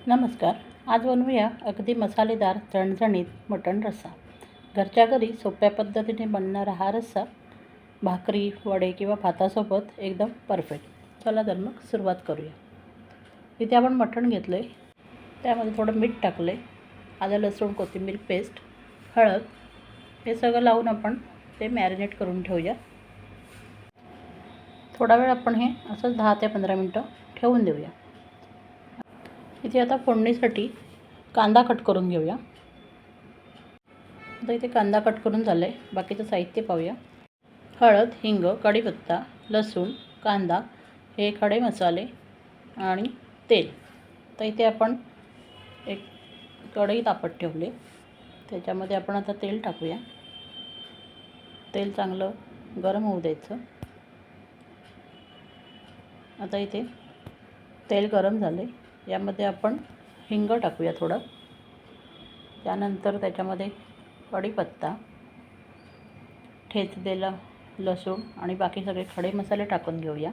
नमस्कार. आज बनवूया अगदी मसालेदार झणझणीत मटण रस्सा. घरच्या घरी सोप्या पद्धतीने बनणारा हा रस्सा भाकरी, वडे किंवा भातासोबत एकदम परफेक्ट. चला तर मग सुरुवात करूया. इथे आपण मटण घेतलं आहे, त्यामध्ये थोडं मीठ टाकलं आहे, आलं लसूण कोथिंबीर पेस्ट, हळद हे सगळं लावून आपण ते मॅरिनेट करून ठेवूया. थोडा वेळ आपण हे असंच 10 ते 15 मिनटं ठेवून देऊया. इथे आता फोडणीसाठी कांदा कट करून घेऊया. आता इथे कांदा कट करून झालं आहे. बाकीचं साहित्य पाहूया. हळद, हिंग, कढीपत्ता, लसूण, कांदा हे खडे मसाले आणि तेल. तर इथे आपण एक कढई तापत ठेवले, त्याच्यामध्ये आपण आता तेल टाकूया. तेल चांगलं गरम होऊ द्यायचं. आता इथे तेल गरम झाले, यामध्ये आपण हिंग टाकूया थोडं. त्यानंतर त्याच्यामध्ये कढीपत्ता, ठेचलेला लसूण आणि बाकी सगळे खडे मसाले टाकून घेऊया.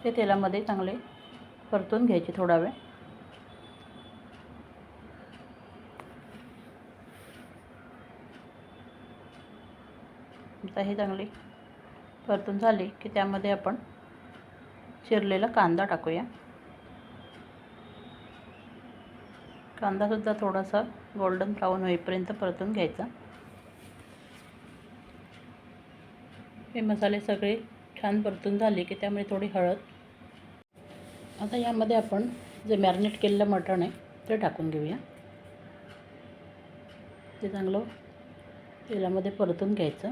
ते तेलामध्ये चांगले परतून घ्यायचे थोडा वेळ. आता हे चांगले परतून झाले की त्यामध्ये आपण चिरलेला कांदा टाकूया. कांदासुद्धा थोडासा गोल्डन ब्राऊन होईपर्यंत परतून घ्यायचा. हे मसाले सगळे छान परतून झाले की त्यामध्ये थोडी हळद. आता यामध्ये आपण जे मॅरिनेट केलेलं मटण आहे ते टाकून घेऊया. ते चांगलं तेलामध्ये परतून घ्यायचं.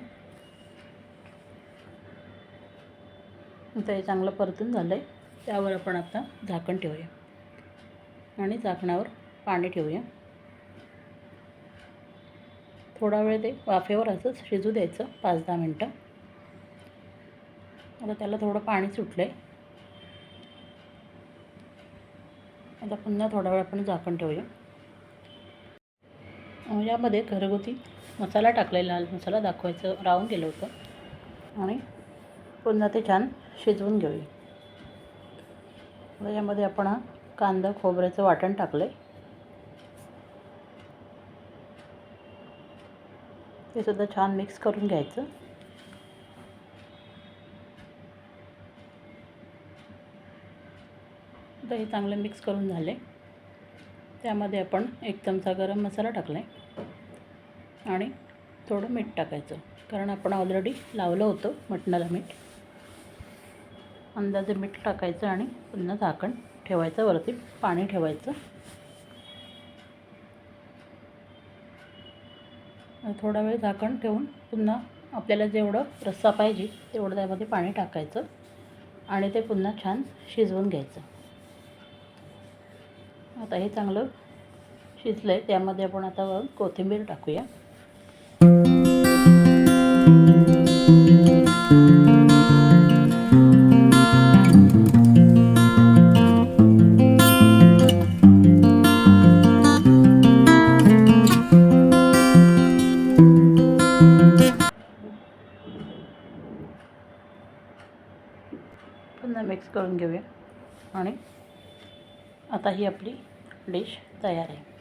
आता हे चांगलं परतून झालं आहे, त्यावर आपण आता झाकण ठेवूया आणि झाकणावर पाणी ठेवूया. थोडा वेळ ते वाफेवर असंच शिजू द्यायचं 5-10 मिनटं. आता त्याला थोडं पाणी सुटलं आहे. आता पुन्हा थोडा वेळ आपण झाकण ठेवूया. यामध्ये घरगुती मसाला टाकलेला, लाल मसाला दाखवायचं राहून गेलं होतं आणि पुन्हा ते छान शिजवून घेऊया. आता यामध्ये आपण कांदा खोबऱ्याचं वाटण टाकलं आहे, ते सुद्धा छान मिक्स करून घ्यायचं. आता हे चांगलं मिक्स करून झाले, त्यामध्ये आपण 1 चमचा गरम मसाला टाकला आहे आणि थोडं मीठ टाकायचं, कारण आपण ऑलरेडी लावलं होतं मटणाला मीठ. अंदाजे मीठ टाकायचं आणि पुन्हा झाकण ठेवायचं, वरती पाणी ठेवायचं. थोडा वेळ झाकण ठेवून पुन्हा आपल्याला जेवढं रस्सा पाहिजे तेवढं त्यामध्ये पाणी टाकायचं आणि ते पुन्हा छान शिजवून घ्यायचं. आता हे चांगलं शिजलं आहे, त्यामध्ये आपण आता कोथिंबीर टाकूया. पुन्हा मिक्स करून घेऊया आणि आता ही आपली डिश तयार आहे.